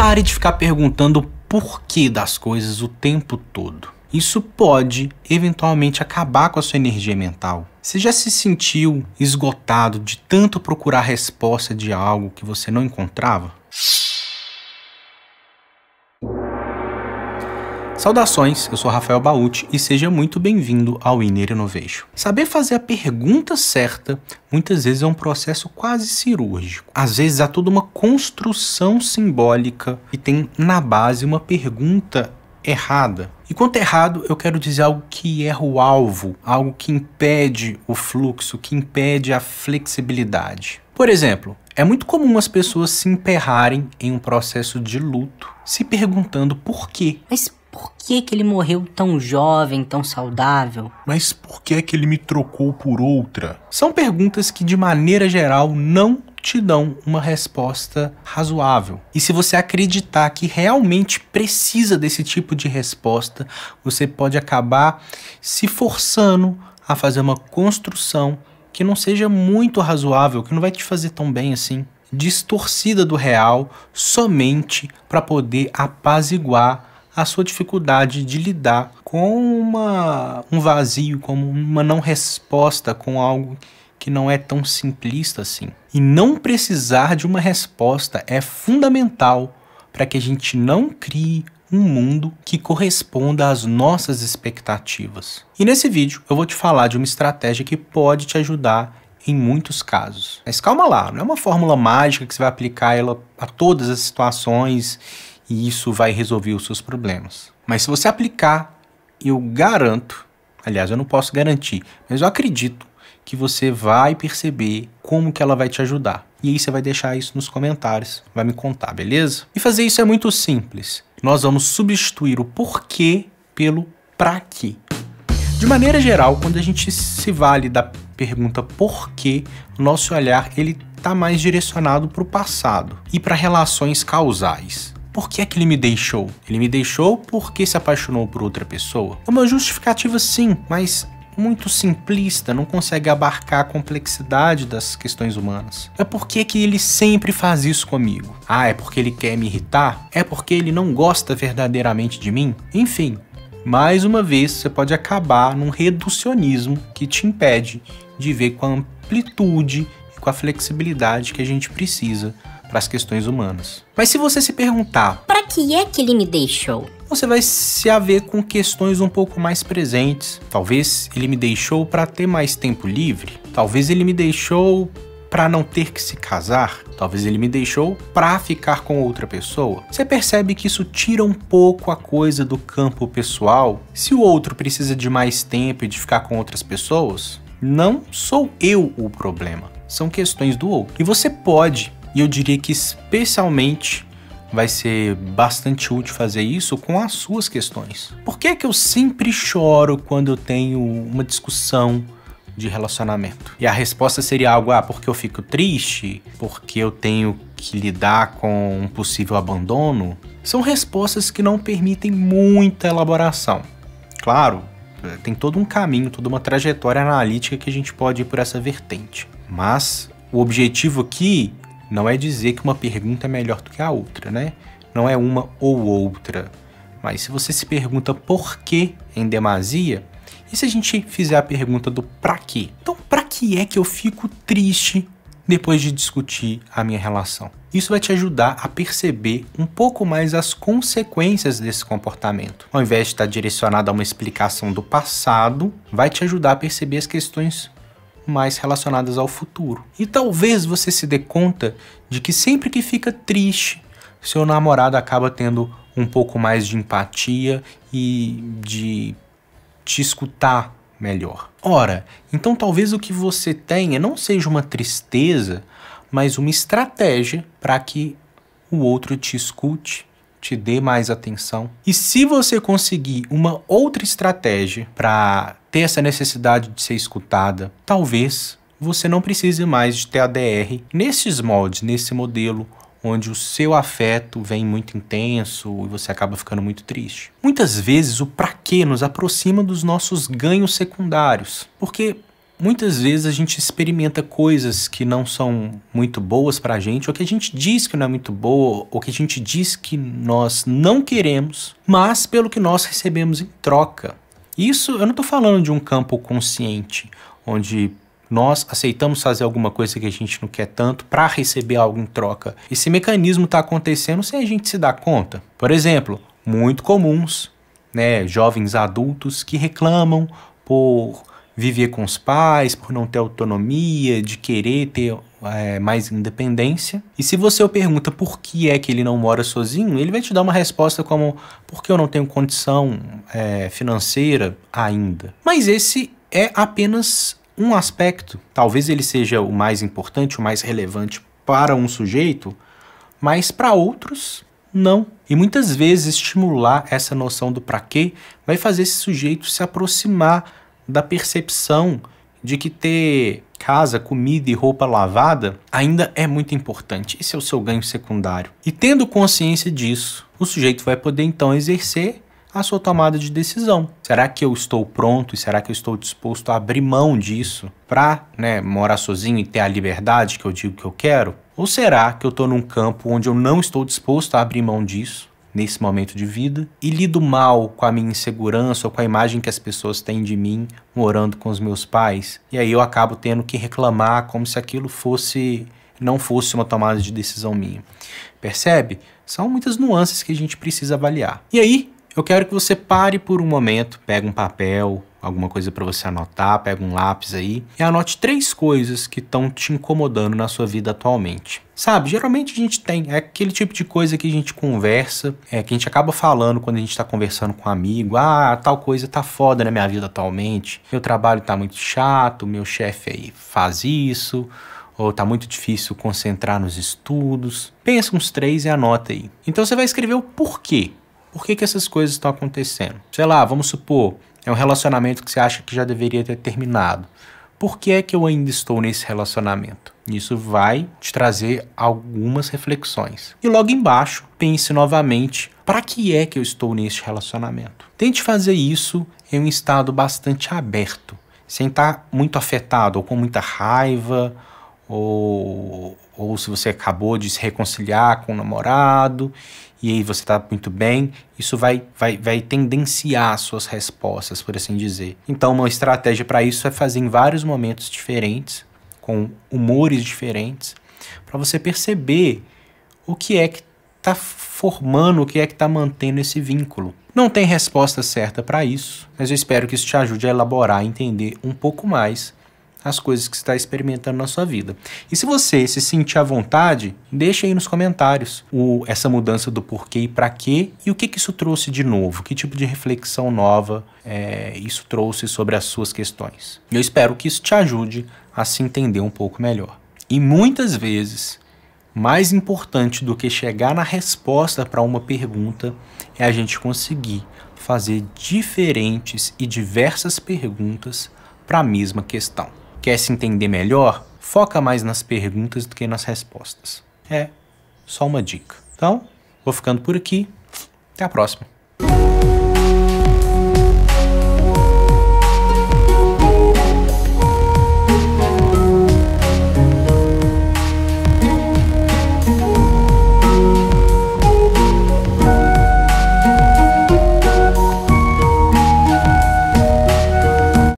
pare de ficar perguntando o porquê das coisas o tempo todo. Isso pode, eventualmente, acabar com a sua energia mental. Você já se sentiu esgotado de tanto procurar a resposta de algo que você não encontrava? Saudações, eu sou Rafael Bauti e seja muito bem-vindo ao Inner Innovation. Saber fazer a pergunta certa muitas vezes é um processo quase cirúrgico. Às vezes há toda uma construção simbólica e tem na base uma pergunta errada. E quanto errado, eu quero dizer algo que erra o alvo, algo que impede o fluxo, que impede a flexibilidade. Por exemplo, é muito comum as pessoas se emperrarem em um processo de luto, se perguntando por quê. Mas por que ele morreu tão jovem, tão saudável? Mas por que ele me trocou por outra? São perguntas que, de maneira geral, não te dão uma resposta razoável. E se você acreditar que realmente precisa desse tipo de resposta, você pode acabar se forçando a fazer uma construção que não seja muito razoável, que não vai te fazer tão bem assim, distorcida do real, somente para poder apaziguar a sua dificuldade de lidar com um vazio, como uma não resposta, com algo que não é tão simplista assim. E não precisar de uma resposta é fundamental para que a gente não crie um mundo que corresponda às nossas expectativas. E nesse vídeo eu vou te falar de uma estratégia que pode te ajudar em muitos casos. Mas calma lá, não é uma fórmula mágica que você vai aplicar ela a todas as situações e isso vai resolver os seus problemas. Mas se você aplicar, eu garanto, aliás, eu não posso garantir, mas eu acredito que você vai perceber como que ela vai te ajudar. E aí você vai deixar isso nos comentários, vai me contar, beleza? E fazer isso é muito simples. Nós vamos substituir o porquê pelo pra quê. De maneira geral, quando a gente se vale da pergunta porquê, o nosso olhar ele está mais direcionado para o passado e para relações causais. Por que é que ele me deixou? Ele me deixou porque se apaixonou por outra pessoa? É uma justificativa sim, mas muito simplista, não consegue abarcar a complexidade das questões humanas. É por que ele sempre faz isso comigo? Ah, é porque ele quer me irritar? É porque ele não gosta verdadeiramente de mim? Enfim, mais uma vez você pode acabar num reducionismo que te impede de ver com a amplitude e com a flexibilidade que a gente precisa para as questões humanas. Mas se você se perguntar, pra que é que ele me deixou? Você vai se haver com questões um pouco mais presentes. Talvez ele me deixou para ter mais tempo livre. Talvez ele me deixou para não ter que se casar. Talvez ele me deixou para ficar com outra pessoa. Você percebe que isso tira um pouco a coisa do campo pessoal? Se o outro precisa de mais tempo e de ficar com outras pessoas, não sou eu o problema. São questões do outro. E você pode, e eu diria que especialmente vai ser bastante útil fazer isso com as suas questões. Por que é que eu sempre choro quando eu tenho uma discussão de relacionamento? E a resposta seria algo, porque eu fico triste, porque eu tenho que lidar com um possível abandono. São respostas que não permitem muita elaboração. Claro, tem todo um caminho, toda uma trajetória analítica que a gente pode ir por essa vertente. Mas o objetivo aqui não é dizer que uma pergunta é melhor do que a outra, né? Não é uma ou outra. Mas se você se pergunta por que em demasia, e se a gente fizer a pergunta do pra quê? Então, pra que é que eu fico triste depois de discutir a minha relação? Isso vai te ajudar a perceber um pouco mais as consequências desse comportamento. Ao invés de estar direcionado a uma explicação do passado, vai te ajudar a perceber as questões mais relacionadas ao futuro. E talvez você se dê conta de que sempre que fica triste, seu namorado acaba tendo um pouco mais de empatia e de te escutar melhor. Ora, então talvez o que você tenha não seja uma tristeza, mas uma estratégia para que o outro te escute, te dê mais atenção. E se você conseguir uma outra estratégia para ter essa necessidade de ser escutada, talvez você não precise mais de ter ADR nesses moldes, nesse modelo, onde o seu afeto vem muito intenso e você acaba ficando muito triste. Muitas vezes o pra quê nos aproxima dos nossos ganhos secundários, porque muitas vezes a gente experimenta coisas que não são muito boas pra gente, ou que a gente diz que não é muito boa, ou que a gente diz que nós não queremos, mas pelo que nós recebemos em troca. Isso eu não tô falando de um campo consciente, onde nós aceitamos fazer alguma coisa que a gente não quer tanto para receber algo em troca. Esse mecanismo está acontecendo sem a gente se dar conta. Por exemplo, muito comuns, né, jovens adultos que reclamam por viver com os pais, por não ter autonomia, de querer ter mais independência. E se você o pergunta por que é que ele não mora sozinho, ele vai te dar uma resposta como: porque eu não tenho condição financeira ainda. Mas esse é apenas um aspecto. Talvez ele seja o mais importante, o mais relevante para um sujeito, mas para outros não. E muitas vezes estimular essa noção do pra quê vai fazer esse sujeito se aproximar da percepção de que ter casa, comida e roupa lavada ainda é muito importante. Esse é o seu ganho secundário. E tendo consciência disso, o sujeito vai poder então exercer a sua tomada de decisão. Será que eu estou pronto e será que eu estou disposto a abrir mão disso para, morar sozinho e ter a liberdade que eu digo que eu quero? Ou será que eu estou num campo onde eu não estou disposto a abrir mão disso nesse momento de vida e lido mal com a minha insegurança ou com a imagem que as pessoas têm de mim morando com os meus pais? E aí eu acabo tendo que reclamar como se aquilo não fosse uma tomada de decisão minha. Percebe? São muitas nuances que a gente precisa avaliar. E aí, eu quero que você pare por um momento, pega um papel, alguma coisa para você anotar, pega um lápis aí e anote 3 coisas que estão te incomodando na sua vida atualmente. Sabe, geralmente a gente tem aquele tipo de coisa que a gente conversa, que a gente acaba falando quando a gente tá conversando com um amigo: tal coisa tá foda na minha vida atualmente, meu trabalho tá muito chato, meu chefe aí faz isso, ou tá muito difícil concentrar nos estudos. Pensa uns 3 e anota aí. Então você vai escrever o porquê. Por que essas coisas estão acontecendo? Sei lá, vamos supor, é um relacionamento que você acha que já deveria ter terminado. Por que é que eu ainda estou nesse relacionamento? Isso vai te trazer algumas reflexões. E logo embaixo, pense novamente: para que é que eu estou nesse relacionamento? Tente fazer isso em um estado bastante aberto, sem estar muito afetado ou com muita raiva, ou se você acabou de se reconciliar com o namorado e aí você está muito bem, isso vai tendenciar as suas respostas, por assim dizer. Então uma estratégia para isso é fazer em vários momentos diferentes, com humores diferentes, para você perceber o que é que está formando, o que é que está mantendo esse vínculo. Não tem resposta certa para isso, mas eu espero que isso te ajude a elaborar e entender um pouco mais as coisas que você está experimentando na sua vida. E se você se sentir à vontade, deixa aí nos comentários essa mudança do porquê e para quê, e o que isso trouxe de novo, que tipo de reflexão nova isso trouxe sobre as suas questões. Eu espero que isso te ajude a se entender um pouco melhor. E muitas vezes, mais importante do que chegar na resposta para uma pergunta é a gente conseguir fazer diferentes e diversas perguntas para a mesma questão. Quer se entender melhor? Foca mais nas perguntas do que nas respostas. É só uma dica. Então, vou ficando por aqui. Até a próxima.